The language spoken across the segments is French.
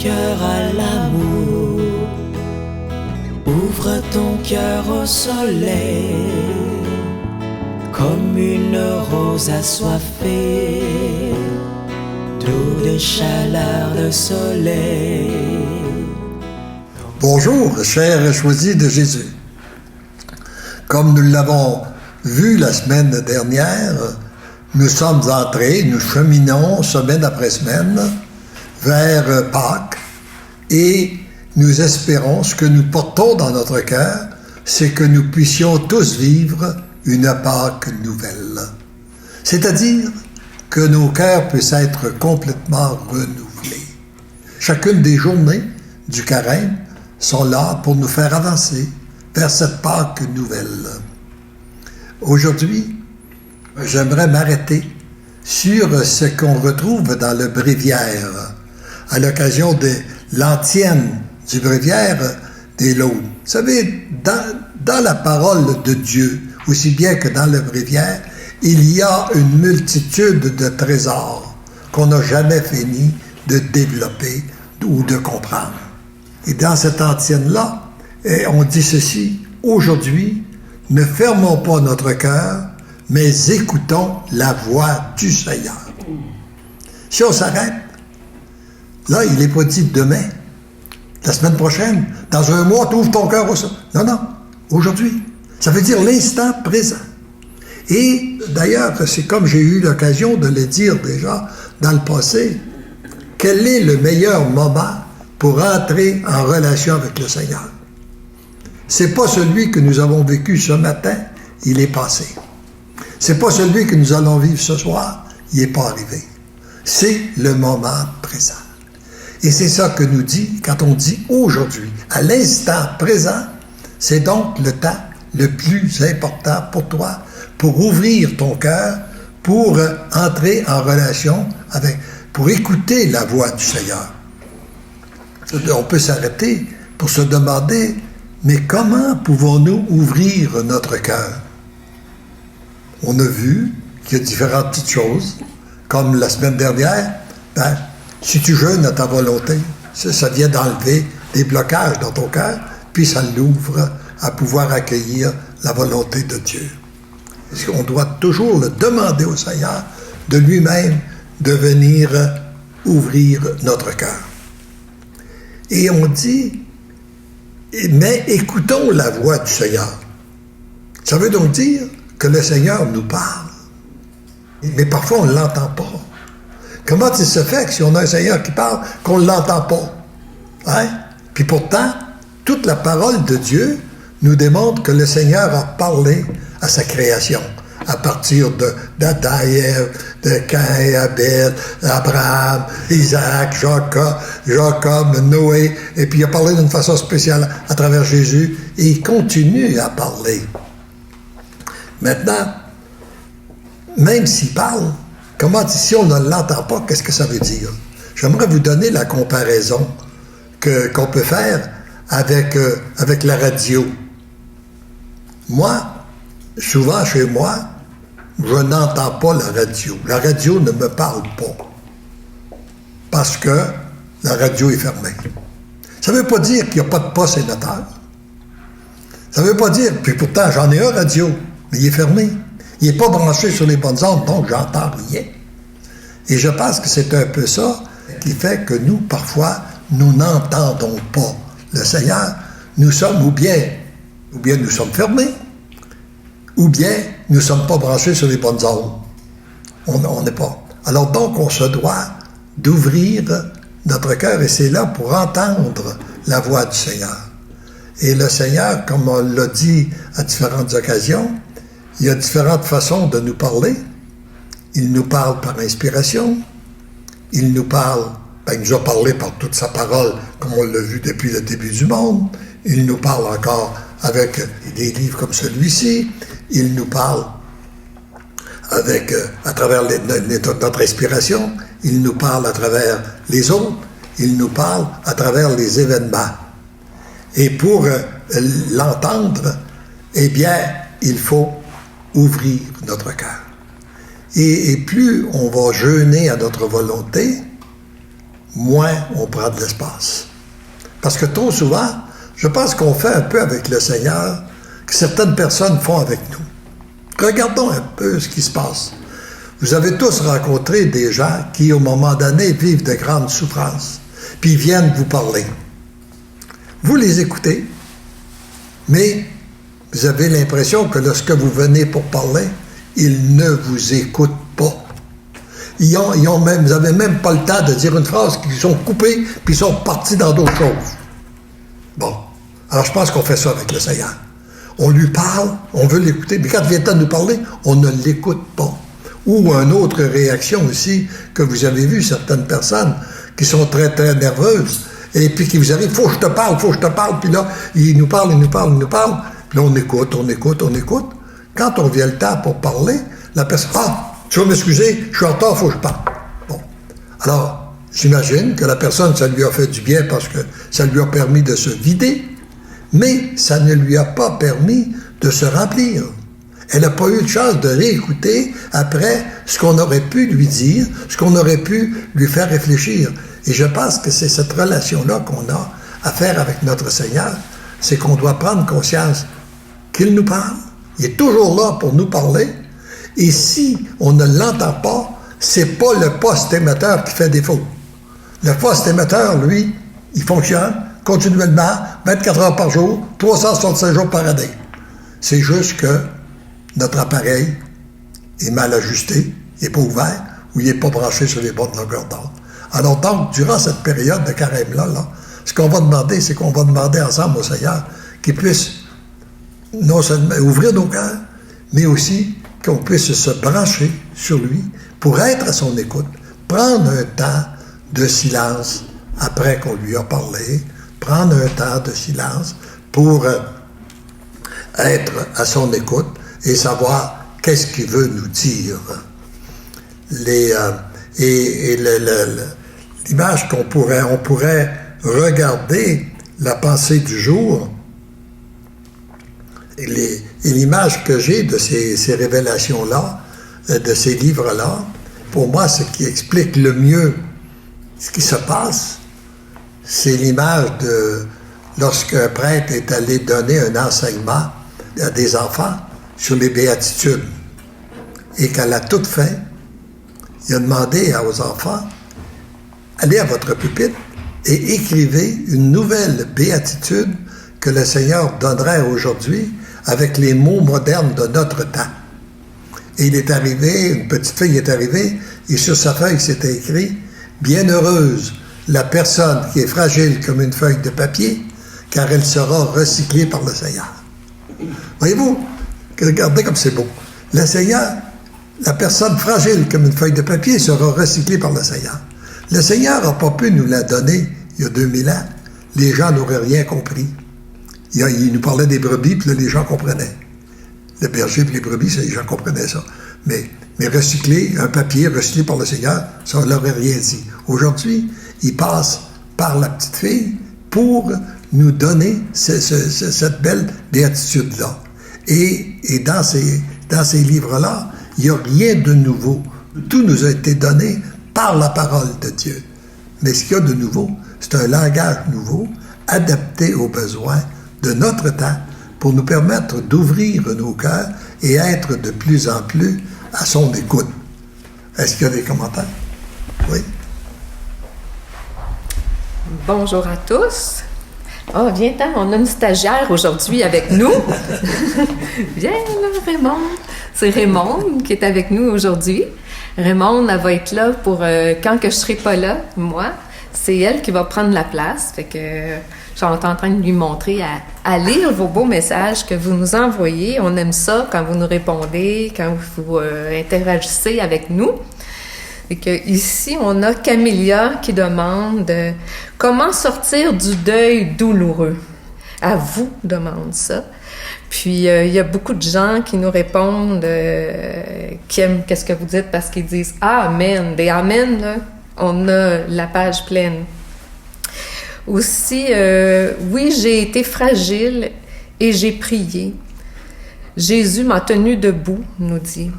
cœur à l'amour, ouvre ton cœur au soleil, comme une rose assoiffée d'eau, de chaleur, de soleil. Bonjour, chers choisis de Jésus. Comme nous l'avons vu la semaine dernière, nous sommes entrés, nous cheminons semaine après semaine vers Pâques et nous espérons, ce que nous portons dans notre cœur, c'est que nous puissions tous vivre une Pâques nouvelle. C'est-à-dire que nos cœurs puissent être complètement renouvelés. Chacune des journées du carême sont là pour nous faire avancer vers cette Pâques nouvelle. Aujourd'hui, j'aimerais m'arrêter sur ce qu'on retrouve dans le bréviaire, à l'occasion de l'antienne du bréviaire des Laudes. Vous savez, dans la parole de Dieu, aussi bien que dans le bréviaire, il y a une multitude de trésors qu'on n'a jamais fini de développer ou de comprendre. Et dans cette antienne-là, on dit ceci: aujourd'hui, ne fermons pas notre cœur, mais écoutons la voix du Seigneur. Si on s'arrête, là, il n'est pas dit demain, la semaine prochaine, dans un mois, tu ouvres ton cœur au Seigneur. Non, aujourd'hui. Ça veut dire l'instant présent. Et d'ailleurs, c'est comme j'ai eu l'occasion de le dire déjà dans le passé, quel est le meilleur moment pour entrer en relation avec le Seigneur? C'est pas celui que nous avons vécu ce matin, il est passé. C'est pas celui que nous allons vivre ce soir, il n'est pas arrivé. C'est le moment présent. Et c'est ça que nous dit, quand on dit aujourd'hui, à l'instant présent, c'est donc le temps le plus important pour toi, pour ouvrir ton cœur, pour entrer en relation avec, pour écouter la voix du Seigneur. On peut s'arrêter pour se demander, mais comment pouvons-nous ouvrir notre cœur? On a vu qu'il y a différentes petites choses, comme la semaine dernière, si tu jeûnes à ta volonté, ça vient d'enlever des blocages dans ton cœur, puis ça l'ouvre à pouvoir accueillir la volonté de Dieu. Parce qu'on doit toujours le demander au Seigneur de lui-même de venir ouvrir notre cœur. Et on dit, mais écoutons la voix du Seigneur. Ça veut donc dire que le Seigneur nous parle. Mais parfois, on ne l'entend pas. Comment il se fait que si on a un Seigneur qui parle, qu'on ne l'entend pas? Hein? Puis pourtant, toute la parole de Dieu nous démontre que le Seigneur a parlé à sa création, à partir d'Adam et Ève, de Caïn et Abel, Abraham, Isaac, Jacob, Noé, et puis il a parlé d'une façon spéciale à travers Jésus, et il continue à parler. Maintenant, même s'il parle, si on ne l'entend pas, qu'est-ce que ça veut dire? J'aimerais vous donner la comparaison qu'on peut faire avec la radio. Moi, souvent chez moi, je n'entends pas la radio. La radio ne me parle pas. Parce que la radio est fermée. Ça ne veut pas dire qu'il n'y a pas de poste émetteur. Ça ne veut pas dire, puis pourtant j'en ai un radio, mais il est fermé. Il n'est pas branché sur les bonnes ondes, donc j'entends rien. Et je pense que c'est un peu ça qui fait que nous, parfois, nous n'entendons pas le Seigneur. Nous sommes ou bien nous sommes fermés, ou bien nous ne sommes pas branchés sur les bonnes ondes. On n'est pas. Alors donc, on se doit d'ouvrir notre cœur, et c'est là pour entendre la voix du Seigneur. Et le Seigneur, comme on l'a dit à différentes occasions, il y a différentes façons de nous parler. Il nous parle par inspiration. Il nous parle, il nous a parlé par toute sa parole, comme on l'a vu depuis le début du monde. Il nous parle encore avec des livres comme celui-ci. Il nous parle à travers notre inspiration. Il nous parle à travers les autres. Il nous parle à travers les événements. Et pour l'entendre, eh bien, il faut ouvrir notre cœur. Et plus on va jeûner à notre volonté, moins on prend de l'espace. Parce que trop souvent, je pense qu'on fait un peu avec le Seigneur que certaines personnes font avec nous. Regardons un peu ce qui se passe. Vous avez tous rencontré des gens qui, au moment donné, vivent de grandes souffrances, puis ils viennent vous parler. Vous les écoutez, mais vous avez l'impression que lorsque vous venez pour parler, ils ne vous écoutent pas. Vous n'avez même pas le temps de dire une phrase, qu'ils sont coupés, puis ils sont partis dans d'autres choses. Bon, alors je pense qu'on fait ça avec le Seigneur. On lui parle, on veut l'écouter, mais quand il vient le temps de nous parler, on ne l'écoute pas. Ou une autre réaction aussi, que vous avez vu certaines personnes qui sont très, très nerveuses, et puis qui vous arrivent, faut que je te parle, puis là, ils nous parlent, puis là, on écoute. Quand on vient le temps pour parler, la personne, tu vas m'excuser, je suis en retard, faut que je parle. Bon. Alors, j'imagine que la personne, ça lui a fait du bien parce que ça lui a permis de se vider, mais ça ne lui a pas permis de se remplir. Elle n'a pas eu de chance de réécouter après ce qu'on aurait pu lui dire, ce qu'on aurait pu lui faire réfléchir. Et je pense que c'est cette relation-là qu'on a à faire avec notre Seigneur, c'est qu'on doit prendre conscience qu'il nous parle, il est toujours là pour nous parler, et si on ne l'entend pas, c'est pas le poste émetteur qui fait défaut. Le poste émetteur, lui, il fonctionne continuellement, 24 heures par jour, 365 jours par année. C'est juste que notre appareil est mal ajusté, il n'est pas ouvert, ou il n'est pas branché sur les bonnes longueurs d'onde. Alors donc, durant cette période de carême-là, ce qu'on va demander, c'est qu'on va demander ensemble au Seigneur qu'il puisse non seulement ouvrir nos cœurs, mais aussi qu'on puisse se brancher sur lui pour être à son écoute, prendre un temps de silence après qu'on lui a parlé, prendre un temps de silence pour être à son écoute et savoir qu'est-ce qu'il veut nous dire. L'image on pourrait regarder la pensée du jour et l'image que j'ai de ces révélations-là, de ces livres-là, pour moi, ce qui explique le mieux ce qui se passe, c'est l'image de lorsqu'un prêtre est allé donner un enseignement à des enfants sur les béatitudes. Et qu'à la toute fin, il a demandé aux enfants, allez à votre pupitre et écrivez une nouvelle béatitude que le Seigneur donnerait aujourd'hui avec les mots modernes de notre temps. Et il est arrivé, une petite fille est arrivée, et sur sa feuille c'était écrit « Bienheureuse la personne qui est fragile comme une feuille de papier, car elle sera recyclée par le Seigneur. » Voyez-vous, regardez comme c'est beau. Le Seigneur, la personne fragile comme une feuille de papier sera recyclée par le Seigneur. Le Seigneur n'a pas pu nous la donner il y a 2000 ans. Les gens n'auraient rien compris. Il nous parlait des brebis, puis là, les gens comprenaient. Le berger et les brebis, les gens comprenaient ça. Mais recycler, un papier recyclé par le Seigneur, ça ne leur aurait rien dit. Aujourd'hui, il passe par la petite fille pour nous donner cette belle béatitude-là. Et dans ces livres-là, il n'y a rien de nouveau. Tout nous a été donné par la parole de Dieu. Mais ce qu'il y a de nouveau, c'est un langage nouveau, adapté aux besoins de notre temps, pour nous permettre d'ouvrir nos cœurs et être de plus en plus à son écoute. Est-ce qu'il y a des commentaires? Oui. Bonjour à tous. Oh, viens-t'en, on a une stagiaire aujourd'hui avec nous. Viens là, Raymond. C'est Raymond qui est avec nous aujourd'hui. Raymond, elle va être là pour quand que je serai pas là, moi. C'est elle qui va prendre la place. Fait que je suis en train de lui montrer à lire vos beaux messages que vous nous envoyez. On aime ça quand vous nous répondez, quand vous interagissez avec nous. Et que ici, on a Camélia qui demande comment sortir du deuil douloureux. À vous demande ça. Puis, il y a beaucoup de gens qui nous répondent qui aiment qu'est-ce que vous dites parce qu'ils disent « Amen ». Des « Amen », là, on a la page pleine. Aussi, oui, j'ai été fragile et j'ai prié. Jésus m'a tenu debout, nous dit.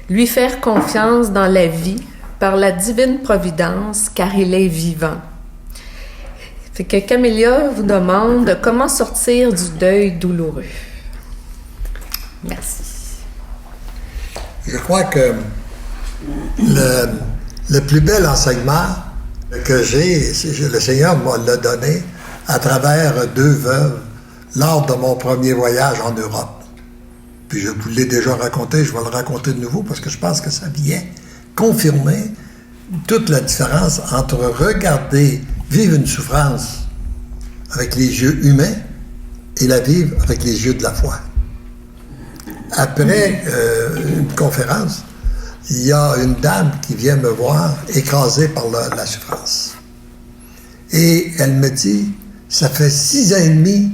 Lui faire confiance dans la vie par la divine providence, car il est vivant. Fait que Camélia vous demande comment sortir du deuil douloureux. Merci. Je crois que le plus bel enseignement que j'ai, le Seigneur l'a donné à travers 2 veuves lors de mon premier voyage en Europe. Puis je vous l'ai déjà raconté, je vais le raconter de nouveau parce que je pense que ça vient confirmer toute la différence entre regarder, vivre une souffrance avec les yeux humains et la vivre avec les yeux de la foi. Après une conférence, il y a une dame qui vient me voir écrasée par la souffrance. Et elle me dit, ça fait 6 ans et demi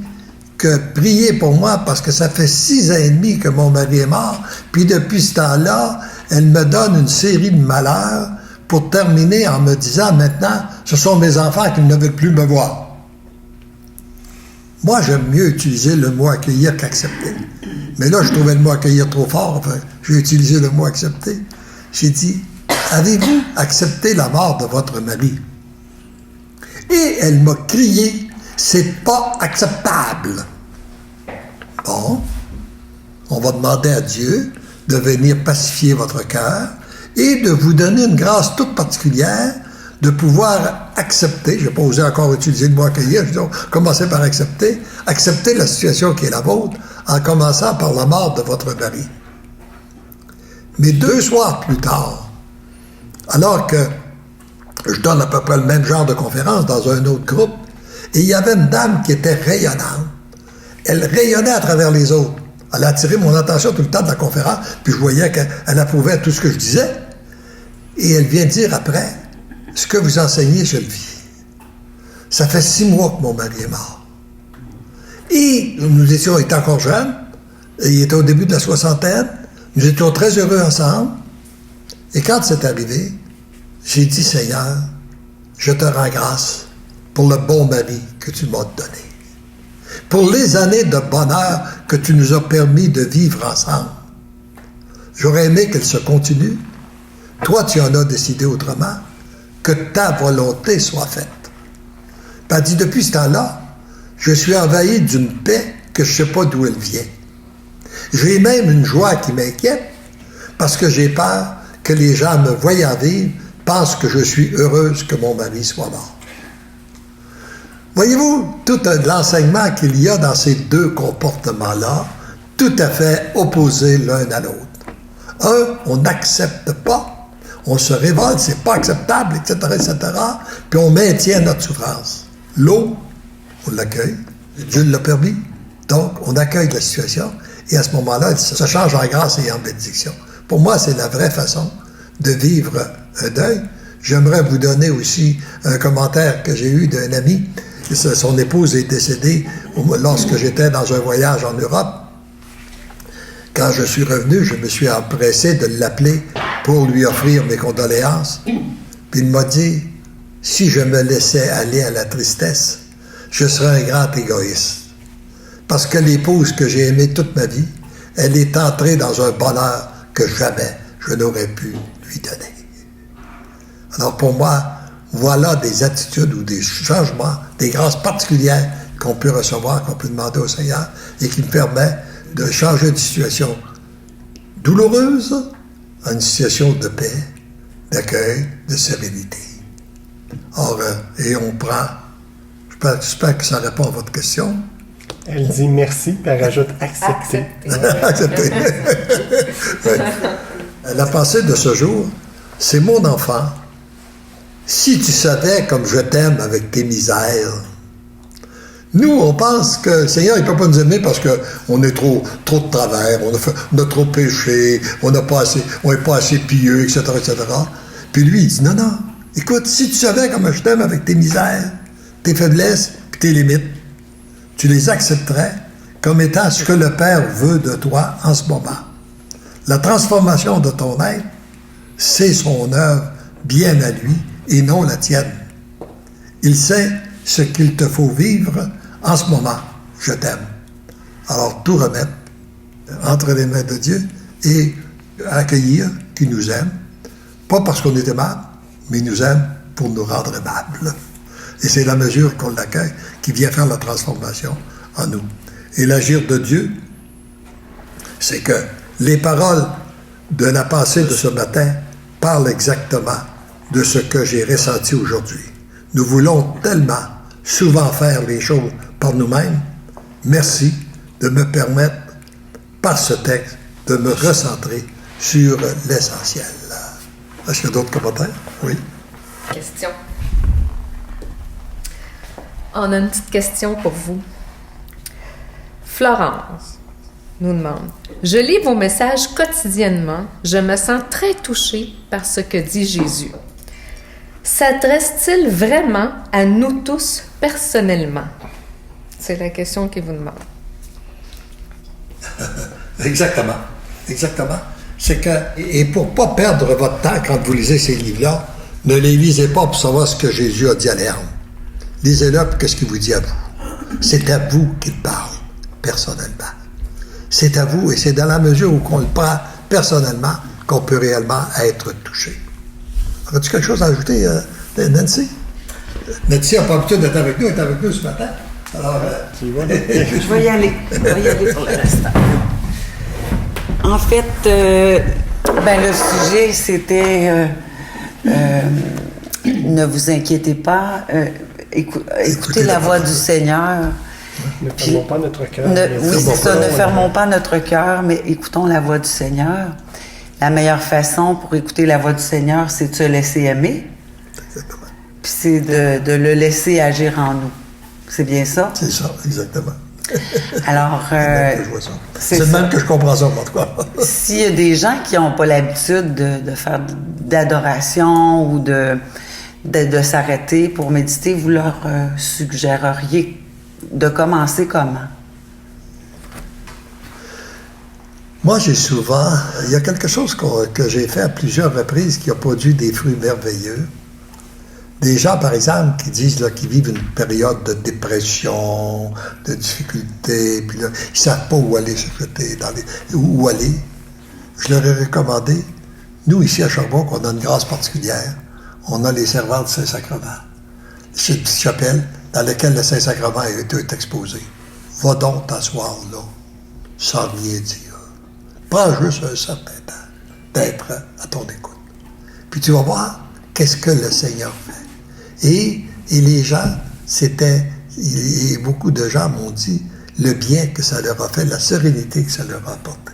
que priez pour moi parce que ça fait 6 ans et demi que mon mari est mort. Puis depuis ce temps-là, elle me donne une série de malheurs pour terminer en me disant maintenant, ce sont mes enfants qui ne veulent plus me voir. Moi, j'aime mieux utiliser le mot accueillir qu'accepter. Mais là, je trouvais le mot accueillir trop fort. Enfin, j'ai utilisé le mot accepter. J'ai dit, avez-vous accepté la mort de votre mari? Et elle m'a crié, c'est pas acceptable. Bon, on va demander à Dieu de venir pacifier votre cœur et de vous donner une grâce toute particulière de pouvoir accepter, je n'ai pas osé encore utiliser le mot accueillir, je dis, commencez par accepter la situation qui est la vôtre, en commençant par la mort de votre mari. Mais 2 soirs plus tard, alors que je donne à peu près le même genre de conférence dans un autre groupe, et il y avait une dame qui était rayonnante. Elle rayonnait à travers les autres. Elle a attiré mon attention tout le temps de la conférence, puis je voyais qu'elle approuvait tout ce que je disais. Et elle vient dire après, ce que vous enseignez, je le vis. Ça fait 6 mois que mon mari est mort. Et nous étions encore jeunes, et il était au début de la soixantaine, nous étions très heureux ensemble. Et quand c'est arrivé, j'ai dit, Seigneur, je te rends grâce pour le bon mari que tu m'as donné. Pour les années de bonheur que tu nous as permis de vivre ensemble. J'aurais aimé qu'elle se continue. Toi, tu en as décidé autrement. Que ta volonté soit faite. Puis elle dit, depuis ce temps-là, je suis envahi d'une paix que je ne sais pas d'où elle vient. J'ai même une joie qui m'inquiète parce que j'ai peur que les gens me voyant vivre pensent que je suis heureuse que mon mari soit mort. Voyez-vous, tout l'enseignement qu'il y a dans ces 2 comportements-là, tout à fait opposés l'un à l'autre. Un, on n'accepte pas. On se révolte, c'est pas acceptable, etc., etc., puis on maintient notre souffrance. L'eau, on l'accueille, Dieu l'a permis, donc on accueille la situation, et à ce moment-là, ça change en grâce et en bénédiction. Pour moi, c'est la vraie façon de vivre un deuil. J'aimerais vous donner aussi un commentaire que j'ai eu d'un ami. Son épouse est décédée lorsque j'étais dans un voyage en Europe. Quand je suis revenu, je me suis empressé de l'appeler pour lui offrir mes condoléances. Puis il m'a dit, si je me laissais aller à la tristesse, je serais un grand égoïste. Parce que l'épouse que j'ai aimée toute ma vie, elle est entrée dans un bonheur que jamais je n'aurais pu lui donner. Alors pour moi, voilà des attitudes ou des changements, des grâces particulières qu'on peut recevoir, qu'on peut demander au Seigneur et qui me permet de changer de situation douloureuse à une situation de paix, d'accueil, de sérénité. Or, et on prend, j'espère que ça répond à votre question. Elle dit merci, puis elle rajoute accepter. Accepter. Oui. La pensée de ce jour, c'est mon enfant. Si tu savais comme je t'aime avec tes misères. Nous, on pense que le Seigneur, il ne peut pas nous aimer parce qu'on est trop de travers, on a trop péché, on n'est pas assez pieux, etc., etc. Puis lui, il dit, non, écoute, si tu savais comme je t'aime avec tes misères, tes faiblesses, puis tes limites, tu les accepterais comme étant ce que le Père veut de toi en ce moment. La transformation de ton être, c'est son œuvre bien à lui et non la tienne. Il sait ce qu'il te faut vivre en ce moment. Je t'aime. Alors, tout remettre entre les mains de Dieu et accueillir qu'il nous aime Pas parce qu'on est aimable, mais il nous aime pour nous rendre aimables. Et c'est la mesure qu'on l'accueille qui vient faire la transformation en nous. Et l'agir de Dieu, c'est que les paroles de la pensée de ce matin parlent exactement de ce que j'ai ressenti aujourd'hui. Nous voulons tellement souvent faire les choses par nous-mêmes. Merci de me permettre, par ce texte, de me recentrer sur l'essentiel. Est-ce qu'il y a d'autres commentaires? Oui. Question. On a une petite question pour vous. Florence nous demande: je lis vos messages quotidiennement. Je me sens très touchée par ce que dit Jésus. S'adresse-t-il vraiment à nous tous personnellement? C'est la question qu'il vous demande. Exactement. Exactement. C'est que, et pour ne pas perdre votre temps quand vous lisez ces livres-là, ne les lisez pas pour savoir ce que Jésus a dit à Léandre. Lisez-le pour qu'est-ce qu'il vous dit à vous. C'est à vous qu'il parle, personnellement. C'est à vous, et c'est dans la mesure où on le prend personnellement qu'on peut réellement être touché. As-tu quelque chose à ajouter, Nancy? Nancy n'a pas l'habitude d'être avec nous, elle est avec nous ce matin. Alors, je vais y aller. Je vais y aller pour le restant. En fait, le sujet, c'était ne vous inquiétez pas, écoutez la voix du Seigneur. Ne fermons pas notre cœur. Oui, c'est ça, ne fermons pas notre cœur, mais écoutons la voix du Seigneur. La meilleure façon pour écouter la voix du Seigneur, c'est de se laisser aimer. Exactement. Puis c'est de le laisser agir en nous. C'est bien ça? C'est ça, exactement. Alors, c'est le même que je comprends ça, en tout cas. S'il y a des gens qui n'ont pas l'habitude de faire d'adoration ou de s'arrêter pour méditer, vous leur suggéreriez de commencer comment? Moi, il y a quelque chose que j'ai fait à plusieurs reprises qui a produit des fruits merveilleux. Des gens, par exemple, qui disent qu'ils vivent une période de dépression, de difficulté, puis là, ils ne savent pas où aller se jeter, où aller. Je leur ai recommandé, nous, ici à Sherbrooke, on a une grâce particulière. On a les servantes du Saint-Sacrement. C'est une petite chapelle dans laquelle le Saint-Sacrement est exposé. Va donc t'asseoir là, sans rien dire. Prends juste un certain temps d'être à ton écoute. Puis tu vas voir qu'est-ce que le Seigneur fait. Et les gens, beaucoup de gens m'ont dit le bien que ça leur a fait, la sérénité que ça leur a apporté.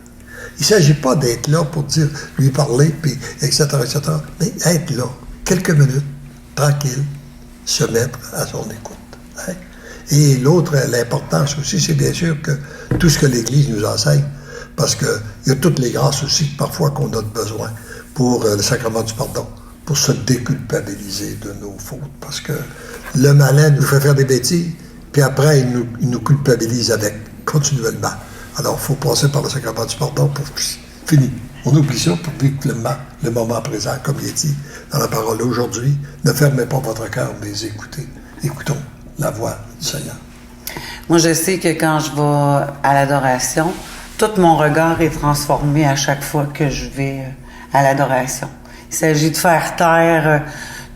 Il ne s'agit pas d'être là pour dire, lui parler, puis etc., mais être là, quelques minutes, tranquille, se mettre à son écoute. Hein? Et l'autre, l'importance aussi, c'est bien sûr que tout ce que l'Église nous enseigne, parce qu'il y a toutes les grâces aussi, parfois, qu'on a besoin pour le sacrement du pardon, pour se déculpabiliser de nos fautes. Parce que le malin nous fait faire des bêtises, puis après, il nous culpabilise avec, continuellement. Alors, il faut passer par le sacrement du pardon pour finir. On oublie ça pour vivre le moment présent, comme il est dit dans la parole aujourd'hui. Ne fermez pas votre cœur, mais écoutez. Écoutons la voix du Seigneur. Moi, je sais que quand je vais à l'adoration, tout mon regard est transformé à chaque fois que je vais à l'adoration. Il s'agit de faire taire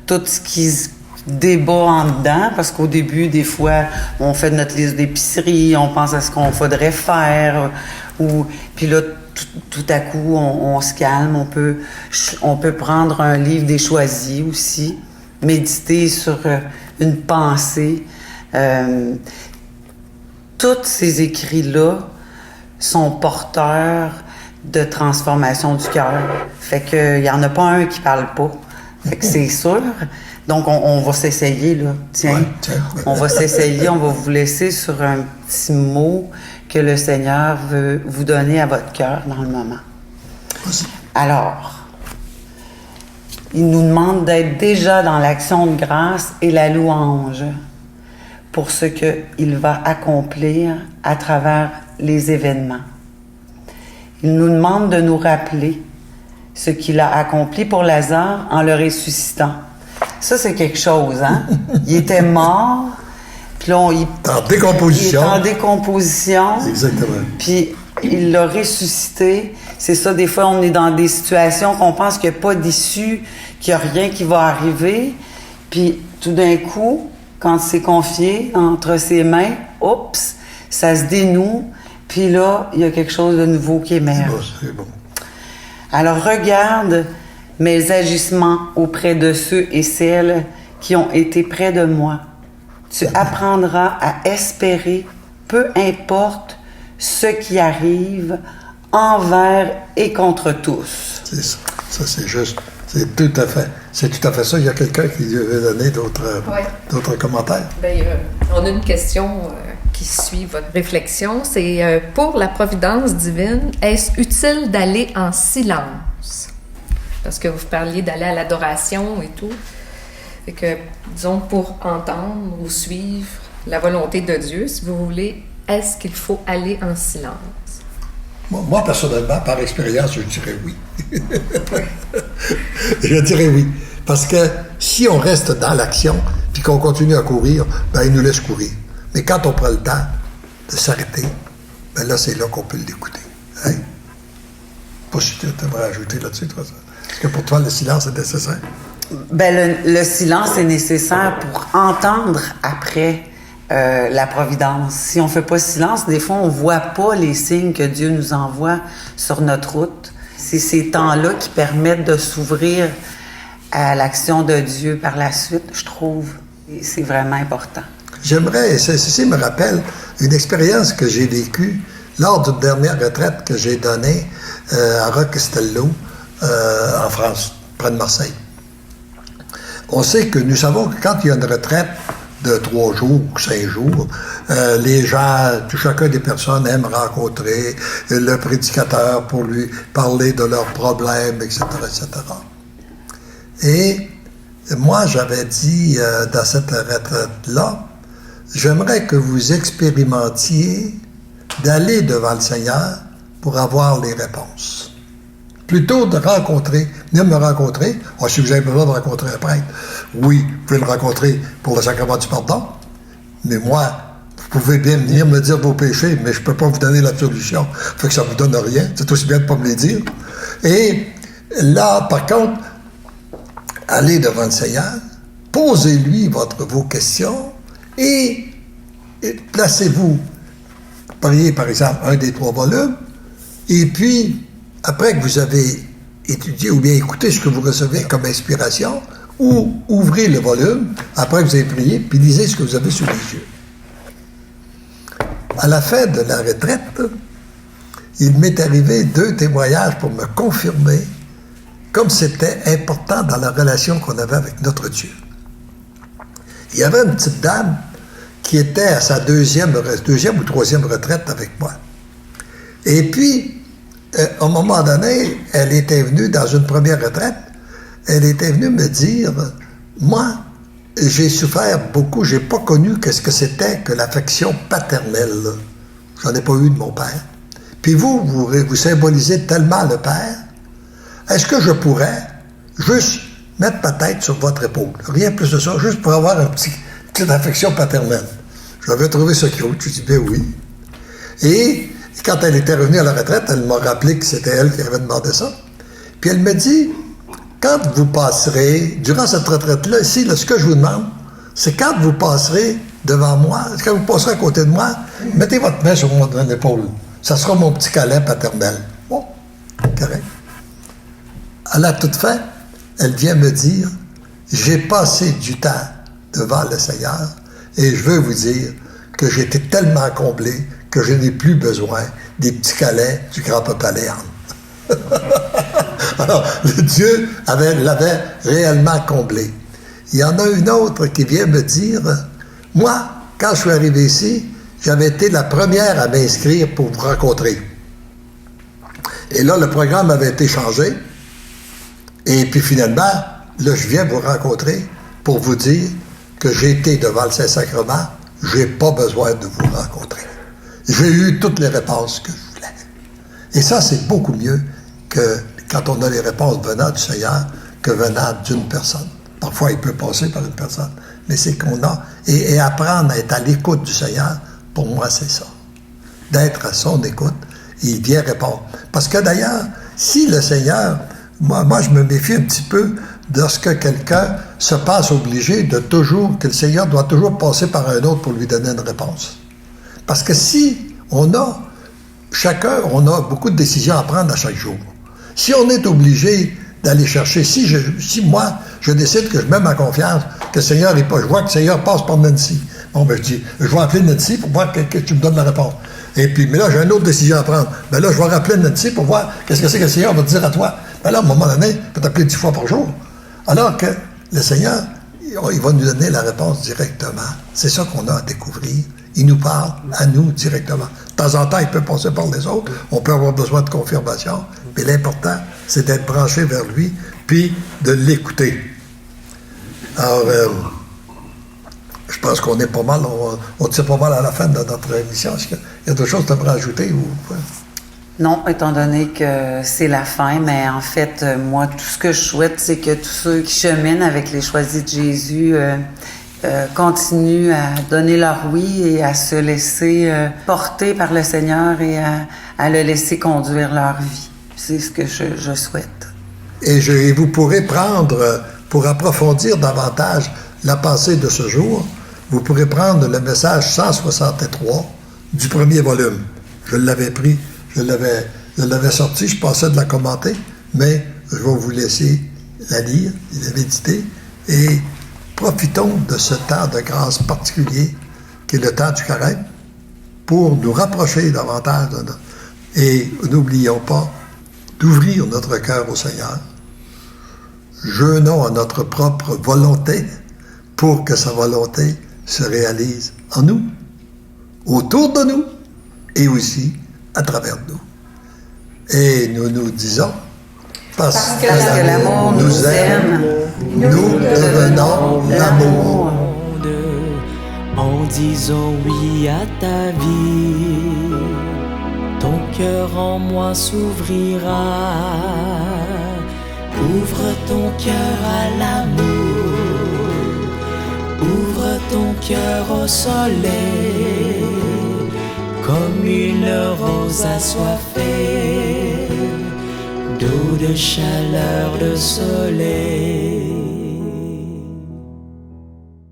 tout ce qui se débat en dedans, parce qu'au début, des fois, on fait notre liste d'épicerie, on pense à ce qu'on faudrait faire, puis là, tout à coup, on se calme, on peut prendre un livre des choisis aussi, méditer sur une pensée. Tous ces écrits-là sont porteurs de transformation du cœur. Fait qu'il n'y en a pas un qui parle pas. Fait que c'est sûr. Donc, on va s'essayer, là. Tiens, on va s'essayer, on va vous laisser sur un petit mot que le Seigneur veut vous donner à votre cœur dans le moment. Alors, il nous demande d'être déjà dans l'action de grâce et la louange pour ce qu'il va accomplir à travers les événements. Il nous demande de nous rappeler ce qu'il a accompli pour Lazare en le ressuscitant. Ça, c'est quelque chose, hein? Il était mort, puis là, il est en décomposition. Exactement. Puis il l'a ressuscité. C'est ça, des fois, on est dans des situations qu'on pense qu'il n'y a pas d'issue, qu'il n'y a rien qui va arriver. Puis, tout d'un coup, quand c'est confié entre ses mains, oups, ça se dénoue. Puis là, il y a quelque chose de nouveau qui émerge. C'est bon. Alors, regarde mes agissements auprès de ceux et celles qui ont été près de moi. Tu apprendras à espérer, peu importe ce qui arrive, envers et contre tous. C'est ça. Ça, c'est juste. C'est tout à fait ça. Il y a quelqu'un qui veut donner d'autres commentaires. Bien, on a une question qui suit votre réflexion. C'est pour la providence divine, est-ce utile d'aller en silence? Parce que vous parliez d'aller à l'adoration et tout. Fait que, disons, pour entendre ou suivre la volonté de Dieu, si vous voulez, est-ce qu'il faut aller en silence? Moi, personnellement, par expérience, je dirais oui. Je dirais oui. Parce que si on reste dans l'action puis qu'on continue à courir, ben il nous laisse courir. Mais quand on prend le temps de s'arrêter, ben là, c'est là qu'on peut l'écouter. Hein? Pas si tu aimerais ajouter là-dessus, toi, ça. Est-ce que pour toi, le silence est nécessaire? Ben, le silence est nécessaire pour entendre après la providence. Si on fait pas silence, des fois, on voit pas les signes que Dieu nous envoie sur notre route. C'est ces temps-là qui permettent de s'ouvrir à l'action de Dieu par la suite, je trouve. Et c'est vraiment important. J'aimerais, ceci me rappelle une expérience que j'ai vécue lors d'une dernière retraite que j'ai donnée à Roque-Castello, en France, près de Marseille. On sait que nous savons que quand il y a une retraite de 3 jours ou 5 jours, les gens, chacun des personnes aime rencontrer le prédicateur pour lui parler de leurs problèmes, etc., etc. Et moi, j'avais dit dans cette retraite-là, j'aimerais que vous expérimentiez d'aller devant le Seigneur pour avoir les réponses. Plutôt de rencontrer, venir me rencontrer. Si vous avez besoin de rencontrer un prêtre, oui, vous pouvez le rencontrer pour le sacrement du pardon. Mais moi, vous pouvez bien venir me dire vos péchés, mais je ne peux pas vous donner la solution. Fait que ça ne vous donne rien. C'est aussi bien de ne pas me les dire. Et là, par contre, allez devant le Seigneur, posez-lui vos questions et placez-vous. Priez, par exemple, un des 3 volumes, et puis, après que vous avez étudié ou bien écouté ce que vous recevez comme inspiration, ou ouvrez le volume, après que vous avez prié, puis lisez ce que vous avez sous les yeux. À la fin de la retraite, il m'est arrivé 2 témoignages pour me confirmer comme c'était important dans la relation qu'on avait avec notre Dieu. Il y avait une petite dame qui était à sa deuxième ou 3e retraite avec moi. Et puis, à un moment donné, elle était venue dans une première retraite, elle était venue me dire, moi, j'ai souffert beaucoup, j'ai pas connu qu'est-ce que c'était que l'affection paternelle. J'en ai pas eu de mon père. Puis vous symbolisez tellement le père. Est-ce que je pourrais juste mettre ma tête sur votre épaule? Rien plus de ça, juste pour avoir une petite affection paternelle. J'avais trouvé ça cute, je dis, ben oui. Et quand elle était revenue à la retraite, elle m'a rappelé que c'était elle qui avait demandé ça. Puis elle me dit, quand vous passerez, durant cette retraite-là, ici, là, ce que je vous demande, c'est quand vous passerez devant moi, quand vous passerez à côté de moi, mettez votre main sur mon épaule. Ça sera mon petit câlin paternel. Bon, correct. À la toute fin, elle vient me dire, j'ai passé du temps devant le Seigneur et je veux vous dire que j'ai été tellement comblé que je n'ai plus besoin des petits câlins du grand-papa Léandre. Alors, le Dieu l'avait réellement comblé. Il y en a une autre qui vient me dire, moi, quand je suis arrivé ici, j'avais été la première à m'inscrire pour vous rencontrer. Et là, le programme avait été changé. Et puis finalement, là, je viens vous rencontrer pour vous dire que j'ai été devant le Saint-Sacrement, je n'ai pas besoin de vous rencontrer. J'ai eu toutes les réponses que je voulais. Et ça, c'est beaucoup mieux que quand on a les réponses venant du Seigneur que venant d'une personne. Parfois, il peut passer par une personne, mais c'est qu'on a. Et apprendre à être à l'écoute du Seigneur, pour moi, c'est ça. D'être à son écoute il vient répondre. Parce que d'ailleurs, si le Seigneur, moi je me méfie un petit peu lorsque quelqu'un se passe obligé que le Seigneur doit toujours passer par un autre pour lui donner une réponse. Parce que si on a beaucoup de décisions à prendre à chaque jour. Si on est obligé d'aller chercher, si moi, je décide que je mets ma confiance, que le Seigneur est pas, je vois que le Seigneur passe par Nancy. Bon, ben, je dis, je vais appeler Nancy pour voir que tu me donnes la réponse. Et puis, mais là, j'ai une autre décision à prendre. Ben là, je vais rappeler Nancy pour voir qu'est-ce que c'est que le Seigneur va te dire à toi. Ben là, à un moment donné, il peut t'appeler 10 fois par jour. Alors que le Seigneur, il va nous donner la réponse directement. C'est ça qu'on a à découvrir. Il nous parle à nous directement. De temps en temps, il peut passer par les autres. On peut avoir besoin de confirmation. Mais l'important, c'est d'être branché vers lui, puis de l'écouter. Alors, je pense qu'on est pas mal, on tire pas mal à la fin de notre émission. Est-ce qu'il y a d'autres choses que tu aimerais ajouter? Non, étant donné que c'est la fin, mais en fait, moi, tout ce que je souhaite, c'est que tous ceux qui cheminent avec les choisis de Jésus continuent à donner leur oui et à se laisser porter par le Seigneur et à le laisser conduire leur vie. C'est ce que je souhaite. Et vous pourrez prendre, pour approfondir davantage la pensée de ce jour, vous pourrez prendre le message 163 du premier volume. Je l'avais pris, je l'avais sorti, je passais de la commenter, mais je vais vous laisser la lire, la méditer, et profitons de ce temps de grâce particulier, qui est le temps du carême, pour nous rapprocher davantage de notre... Et n'oublions pas d'ouvrir notre cœur au Seigneur. Jeûnons à notre propre volonté pour que sa volonté se réalise en nous, autour de nous et aussi à travers nous. Et nous nous disons, parce que l'amour nous aime, nous devenons l'amour. En disant oui à ta vie, ton cœur en moi s'ouvrira. Ouvre ton cœur à l'amour, ouvre ton cœur au soleil, comme une rose assoiffée d'eau, de chaleur, de soleil.